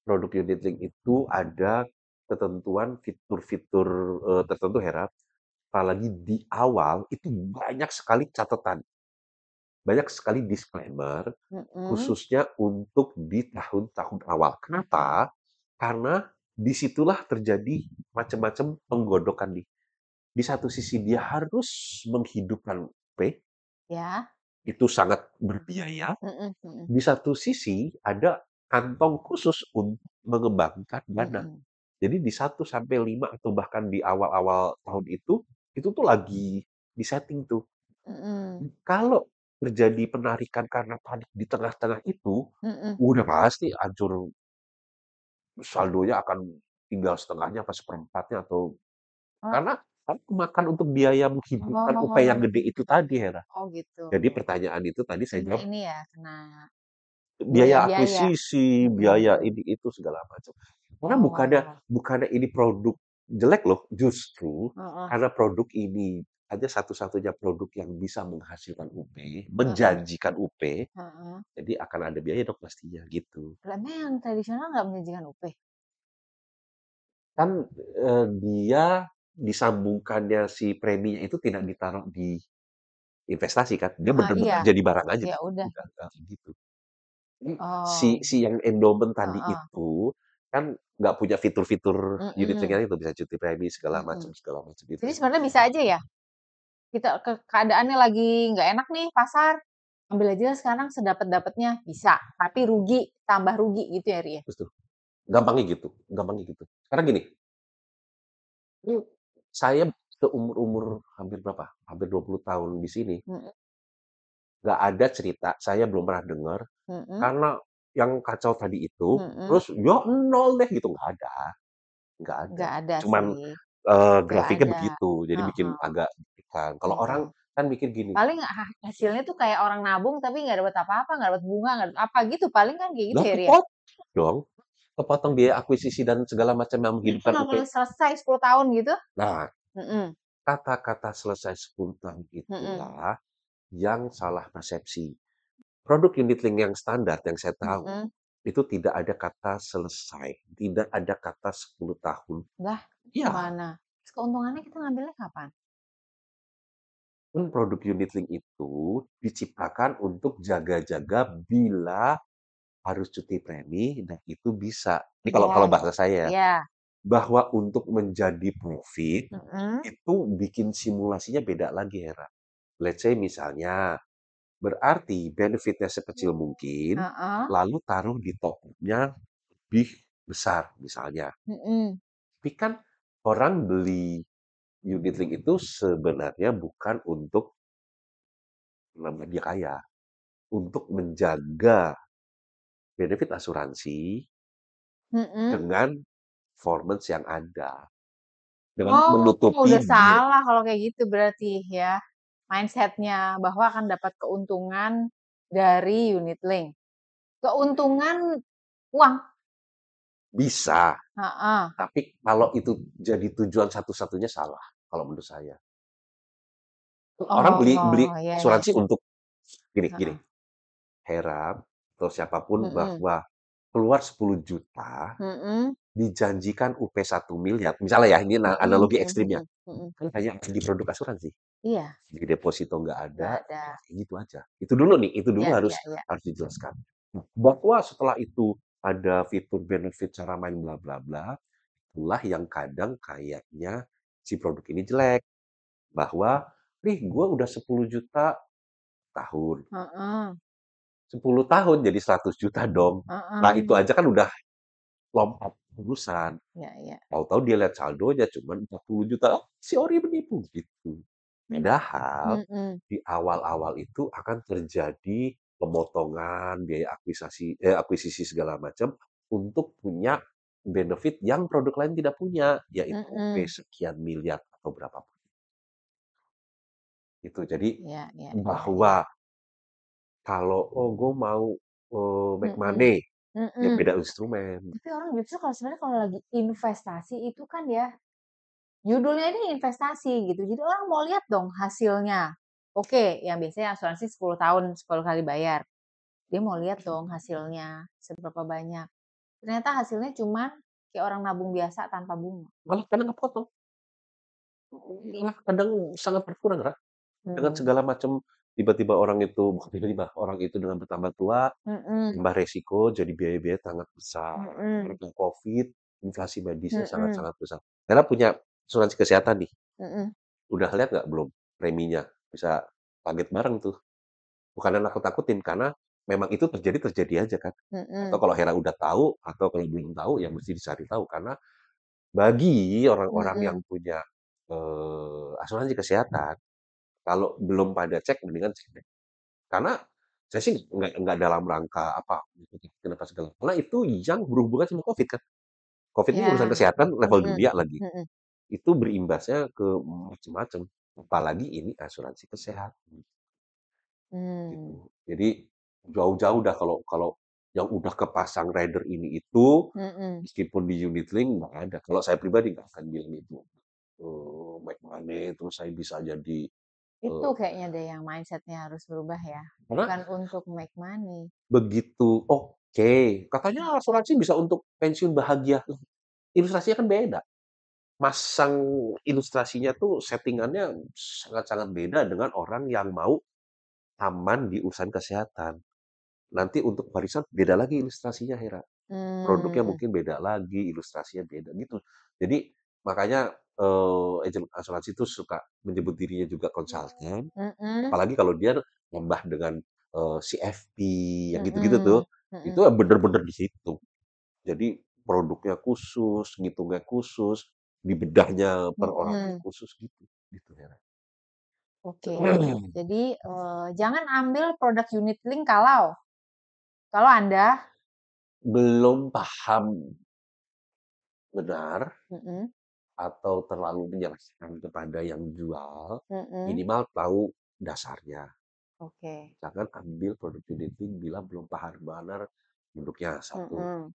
produk unit link itu ada ketentuan fitur-fitur, tertentu Hera, apalagi di awal itu banyak sekali catatan, banyak sekali disclaimer, Mhm, khususnya untuk di tahun-tahun awal. Kenapa? Karena disitulah terjadi macam-macam penggodokan nih. Di satu sisi dia harus menghidupkan P, ya, itu sangat berbiaya. mhm, mhm, Di satu sisi ada kantong khusus untuk mengembangkan dana. mhm, Jadi di 1 sampai 5 atau bahkan di awal-awal tahun itu tuh lagi di-setting tuh. mhm, Kalau terjadi penarikan karena panik di tengah-tengah itu, mhm, udah pasti hancur, saldonya akan tinggal setengahnya apa seperempatnya atau oh, karena kan kemakan untuk biaya menghidupkan upaya yang oh, gede itu tadi, Hera. oh gitu. Jadi pertanyaan itu tadi saya Kena jawab, ini ya, kena biaya biaya-biaya. akuisisi, biaya Mhm, ini itu segala macam. Karena bukannya oh, bukannya ini produk jelek loh, justru heeh, karena produk ini aja satu-satunya produk yang bisa menghasilkan UP, heeh, menjanjikan UP, heeh. jadi akan ada biaya dong pastinya gitu. Lah emang yang tradisional nggak menyajikan UP? Kan, dia disambungkannya si preminya itu tidak ditaruh di investasi kan, dia Heeh, bener-bener iya. jadi barang aja Ya tuh, udah. udah gitu. Jadi si Oh, si yang endowment tadi heeh, itu kan nggak punya fitur-fitur unit mhm, linknya itu, bisa cuti premi mhm. segala macam Jadi itu. sebenarnya bisa aja ya? kita keadaannya lagi nggak enak nih pasar, ambil aja sekarang sedapat-dapatnya, bisa, tapi rugi, tambah rugi gitu ya, Ri, ya? Betul. Gampangnya gitu, gampangnya gitu. Karena gini, ini saya seumur-umur hampir berapa, hampir 20 tahun di sini, Mhm nggak ada cerita, saya belum pernah dengar, mhm karena yang kacau tadi itu, mhm, terus ya nol deh gitu, nggak ada, nggak ada. nggak ada Cuman, sih, nggak grafiknya ada, begitu, jadi bikin heeh, agak deg-degan. Kalau orang mhm. kan mikir gini, Paling hasilnya tuh kayak orang nabung tapi nggak dapet apa-apa, nggak dapet bunga, nggak dapet apa gitu, paling kan kayak gitu "Lah ya, Ri, ya? kepotong dong, kepotong biaya akuisisi dan segala macam yang Itu menghidupkan nggak UP." boleh selesai 10 tahun gitu? Nah, Mhm kata-kata selesai 10 tahun mhm itulah yang salah persepsi. Produk unit link yang standar yang saya tahu, mhm. itu tidak ada kata selesai, tidak ada kata 10 tahun. Lah, Ya, gimana? Terus keuntungannya kita ngambilnya kapan? kan produk unit link itu diciptakan untuk jaga-jaga bila harus cuti premi, dan itu bisa ini kalau Iya kalau bahasa saya, iya, bahwa untuk menjadi profit, mhm, itu bikin simulasinya beda lagi, Hera. Let's say misalnya, berarti benefit-nya sekecil mungkin, heeh, lalu taruh di top up-nya lebih besar misalnya. mhm. Tapi kan orang beli unit link itu sebenarnya bukan untuk menambah dia kaya, untuk menjaga benefit asuransi Mhm. dengan performance yang ada, dengan Oh, menutupi udah biaya. salah kalau kayak gitu berarti ya, mindset-nya bahwa akan dapat keuntungan dari unit link. Keuntungan uang, Bisa, heeh. tapi kalau itu jadi tujuan satu-satunya salah kalau menurut saya. Orang beli beli Oh, iya iya, asuransi untuk gini gini, heeh, Hera atau siapapun mhm bahwa keluar 10 juta mhm dijanjikan UP 1 miliar, misalnya ya, ini mhm analogi mhm ekstrimnya, mhm mhm. kan kayak di produk asuransi, Iya, di deposito nggak ada, nggak ada. ya kayak gitu aja. Itu dulu nih, itu dulu Iya harus iya iya. harus dijelaskan. Nah, bahwa setelah itu ada fitur benefit cara main bla bla bla, itulah yang kadang kayaknya si produk ini jelek. Bahwa, "Nih gue udah 10 juta tahun, Heeh 10 tahun jadi 100 juta dong." Nah itu heeh. aja kan udah lompat urusan. Iya iya. Tahu-tahu dia lihat saldonya cuma 40 juta, "Oh, si ori menipu," gitu. Mmm, Padahal mhm di awal-awal itu akan terjadi pemotongan biaya akuisisi segala macam untuk punya benefit yang produk lain tidak punya, yaitu UP mhm. sekian miliar atau berapa pun itu. Jadi Iya iya iya iya. bahwa kalau, "Oh, gue mau, make Mhm money," ya mhm. beda instrumen. Tapi orang justru kalau sebenarnya kalau lagi investasi itu kan ya, judulnya ini investasi gitu, jadi orang mau lihat dong hasilnya. Oke, yang biasanya asuransi 10 tahun, 10 kali bayar. Dia mau lihat dong hasilnya, seberapa banyak. Ternyata hasilnya cuman kayak orang nabung biasa tanpa bunga. Malah kadang kepotong, malah kadang sangat berkurang, Kak. Dengan Mhm. segala macam tiba-tiba orang itu bukan tiba-tiba, orang itu dengan bertambah tua, Mhm tambah resiko, jadi biaya-biaya sangat besar. mhm Karena Covid, inflasi medisnya mhm sangat-sangat besar. Karena punya asuransi kesehatan nih, mhm udah lihat nggak belum preminya? Bisa kaget bareng tuh. Bukannya nakut-nakutin, karena memang itu terjadi, terjadi aja kan. Atau mhm kalau Hera udah tahu, atau kalau belum tahu, ya mesti dicari tahu. Karena bagi orang-orang yang mhm. punya, asuransi kesehatan, kalau belum pada cek, mendingan cek deh. Karena saya sih nggak dalam rangka apa, kenapa segala, karena itu yang berhubungan sama Covid kan. Covid ini urusan Iya. kesehatan level Mhm dunia lagi. mhm. Itu berimbasnya ke macam-macam, apalagi ini asuransi kesehatan, gitu. Mmm, Jadi jauh-jauh dah kalau kalau yang udah kepasang rider ini itu, mhm. meskipun di unit link nggak ada. Kalau saya pribadi nggak akan bilang itu, make money, terus saya bisa jadi, Itu eee, kayaknya deh yang mindset-nya harus berubah ya, karena bukan untuk make money. begitu oke, katanya asuransi bisa untuk pensiun bahagia. Lah, ilustrasinya kan beda. Masang ilustrasinya tuh settingannya sangat-sangat beda dengan orang yang mau aman di urusan kesehatan. Nanti untuk warisan beda lagi ilustrasinya, Hera. Produknya Mmm, mungkin beda lagi, ilustrasinya beda gitu. Jadi makanya agen asuransi itu suka menyebut dirinya juga konsultan, Mhm, apalagi kalau dia nambah dengan, CFP yang gitu-gitu tuh, mhm, itu mhm. bener-bener di situ. Jadi produknya khusus, ngitungnya khusus, di bedahnya per orang tuh Mhm, khusus gitu, gitu Hera. oke. Jadi, jangan ambil produk unit link kalau Anda Belum paham benar mhm, atau terlalu menyerahkan kepada yang jual, mhm, minimal tahu dasarnya. oke, Jangan ambil produk uniting bila belum paham benar produknya, satu. mhm.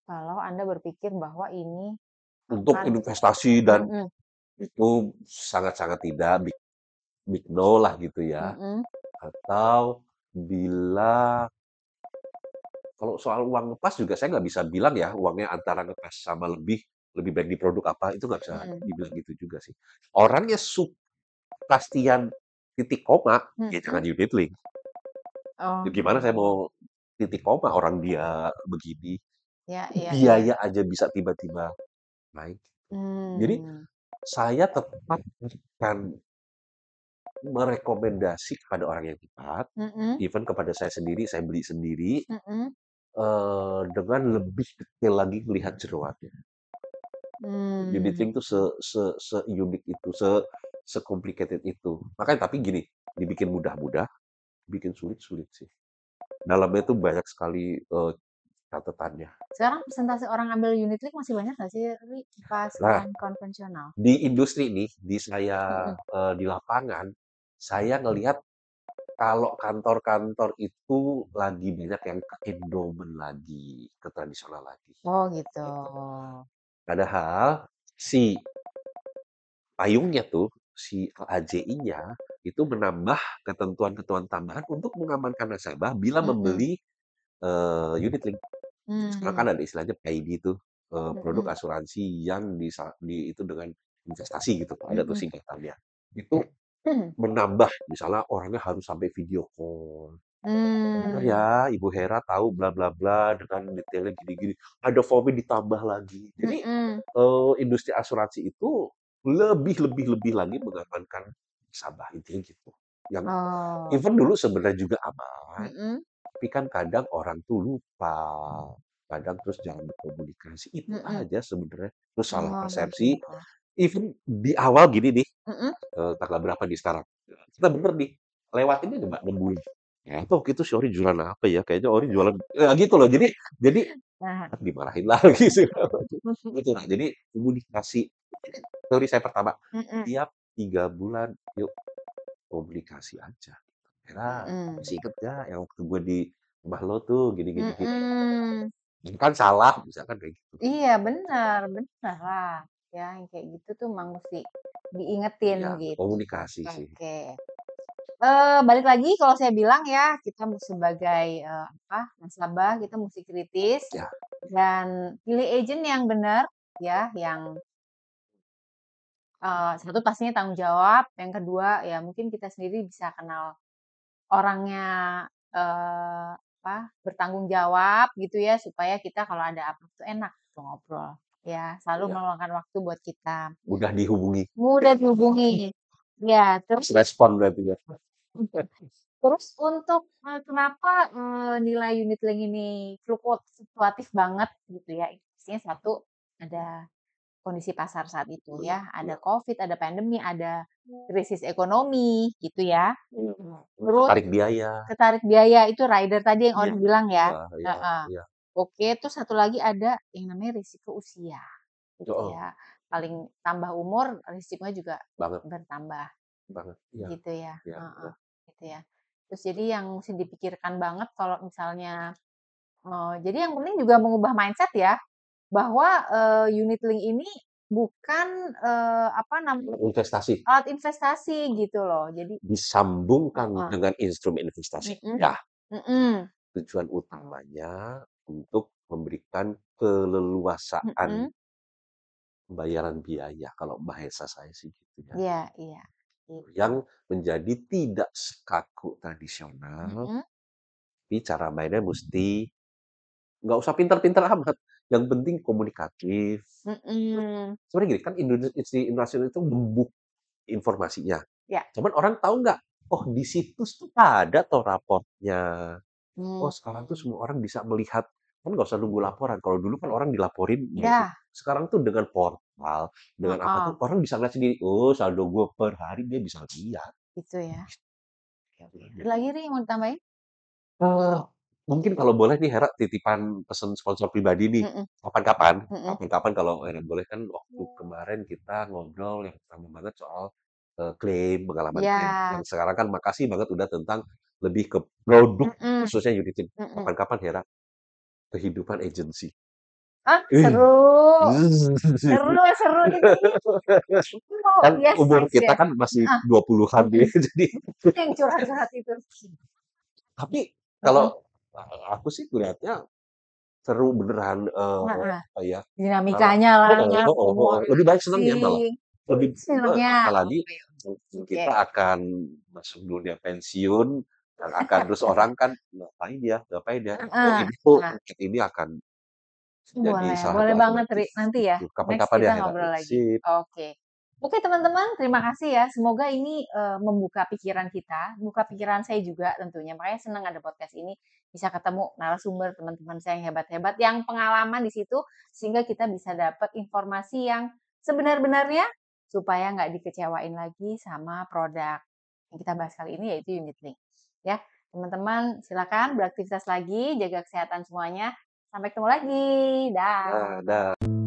Kalau Anda berpikir bahwa ini Untuk akan investasi dan mhm, itu sangat-sangat tidak, big big no lah gitu ya. mhm, Atau bila kalau soal uang ngepas juga saya nggak bisa bilang ya, uangnya antara ngepas sama lebih baik di produk apa, itu nggak bisa mhm, dibilang gitu juga sih. Orangnya kepastian titik koma, ya mhm. jangan unit link. Ya Oh, gimana saya mau titik koma orang dia begini, ya ya ya. biaya aja bisa tiba-tiba naik. Jadi Mmm, saya tetap akan merekomendasi kepada orang yang tepat, mhm, even kepada saya sendiri, saya beli sendiri, mhm, dengan lebih detail lagi melihat jeroannya. Unit mmm. link tuh se-unik itu, se-complicated itu. Makanya tapi gini, dibikin mudah-mudah, bikin sulit-sulit sih. Dalamnya tuh banyak sekali, catatannya. Sekarang persentase orang ambil unit link masih banyak nggak sih, Ri, pas Nah, yang konvensional? di industri nih, di saya, Mhm. di lapangan, saya ngelihat kalau kantor-kantor itu lagi banyak yang ke endowment lagi, ke tradisional lagi, Oh gitu. gitu. Padahal si payungnya tuh, si LAJI-nya itu menambah ketentuan-ketentuan tambahan untuk mengamankan nasabah bila Mhm, membeli, unit link. Sekarang mmm, kan ada istilahnya PAID itu, produk mhm, asuransi yang itu dengan investasi gitu, ada tuh mhm. singkatannya. Itu menambah, misalnya orangnya harus sampai video call. "Bener Mmm, ya, Ibu Hera tahu bla bla bla dengan detailnya gini-gini." Ada formnya ditambah lagi. Jadi, mhm. industri asuransi itu lebih lagi mengamankan nasabah, intinya gitu. Yang Oh, even dulu sebenarnya juga aman, mhm, tapi kan kadang orang tuh lupa, kadang terus jarang berkomunikasi, itu mhm. aja sebenarnya. Terus salah Oh persepsi, gitu. even di awal gini nih, Mhm. tanggal berapa nih sekarang, kita bener nih, lewatinnya cuma 6 bulan. Ya itu waktu itu si Ori jualan apa ya, kayaknya Ori jualan ya gitu loh. Jadi Nah, dimarahin lagi segala macam. Gitu. Nah, jadi komunikasi, teori saya pertama, mhm, tiap 3 bulan, yuk komunikasi aja. "Hera, mhm, masih inget nggak yang waktu gue di rumah lo tuh gini gini gini?" mhm. Kan salah, misalkan kayak gitu. Iya bener bener lah, ya yang kayak gitu tuh emang musti diingetin Iya, gitu. komunikasi sih. Oke. Balik lagi kalau saya bilang ya, kita sebagai, apa, nasabah kita musti kritis Ya, dan pilih agent yang benar ya, yang, satu pastinya tanggung jawab, yang kedua ya mungkin kita sendiri bisa kenal orangnya, apa, bertanggung jawab gitu ya, supaya kita kalau ada apa tuh enak tuh ngobrol, ya, selalu iya, meluangkan waktu buat kita. mudah dihubungi. Mudah dihubungi. Ya, terus Respon berarti ya. terus untuk, kenapa, nilai unit link ini fluktuatif banget gitu ya, pastinya satu, ada kondisi pasar saat itu ya, ada Iya, Covid, ada pandemi, ada krisis ekonomi gitu ya. iya. Terus Tarik biaya. ketarik biaya itu rider tadi yang Iya, Ori bilang ya? iya, iya, Heeh. iya. Oke, terus satu lagi ada yang namanya risiko usia, gitu Heeh, ya. Paling tambah umur, risikonya juga banget bertambah, banget. Iya, gitu ya? iya, Heeh, iya. gitu ya. Terus jadi yang mesti dipikirkan banget kalau misalnya jadi yang penting juga mengubah mindset ya, bahwa, unit link ini bukan, apa Investasi alat investasi gitu loh. Jadi disambungkan heeh, dengan instrumen investasi. mhm, Ya, mhm, tujuan utamanya untuk memberikan keleluasaan mhm. pembayaran biaya, kalau bahasa saya sih gitu ya. Iya iya, gitu. Yang menjadi tidak sekaku tradisional, Mhm, tapi cara mainnya mesti nggak usah pinter-pinter amat, yang penting komunikatif. Sebenarnya gini, kan Institut Internasional itu membuk informasinya. Ya. Cuman orang tahu nggak, oh di situs tuh ada toh raportnya. Oh sekarang tuh semua orang bisa melihat, kan nggak usah nunggu laporan. Kalau dulu kan orang dilaporin gitu. Ya, Sekarang tuh dengan portal, dengan apa tuh heeh, orang bisa lihat sendiri. Oh saldo gue per hari dia bisa lihat. gitu ya. Oke, oke. Ada lagi Ri yang mau ditambahin? Eh, Mungkin kalau boleh nih Hera titipan pesan sponsor pribadi nih. Mhm, Kapan-kapan, mhm. kapan-kapan kalau Hera boleh kan waktu kemarin kita ngobrol yang pertama banget soal klaim, pengalaman klaim. Ya, Yang sekarang kan makasih banget udah tentang lebih ke produk mhm, khususnya Unitin. mhm. Kapan-kapan Hera kehidupan agensi. Ah, Ih. seru, seru, seru nih. Oh, Kan yes, umur yes, kita yes. kan masih Heeh, 20-an nih. mhm. Jadi Yang curhat-curhat itu. tapi kalau Mhm, aku sih melihatnya seru beneran, heeh. apa ya, Dinamikanya lah, heeh heeh heeh, lebih baik senangnya malah. masing-masing. Lebih Senangnya, apalagi oke, oke. kita akan masuk dunia pensiun, dan akan terus orang kan, ngapain ya, oh Heeh, ini tuh nah, tempat ini akan jadi boleh, salah satu boleh banget, Ri. alternatif, Nanti ya, gitu. next Kapan-kapan ya kita Hera, ngobrol lagi. sip. Oke. Oke, teman-teman, terima kasih ya. Semoga ini membuka pikiran kita, buka pikiran saya juga tentunya. Makanya senang ada podcast ini, bisa ketemu narasumber teman-teman saya yang hebat-hebat, yang pengalaman di situ, sehingga kita bisa dapat informasi yang sebenar-benarnya, supaya nggak dikecewain lagi sama produk yang kita bahas kali ini, yaitu Unit Link. Ya, teman-teman, silakan beraktivitas lagi, jaga kesehatan semuanya. Sampai ketemu lagi. Dah. Dah dah.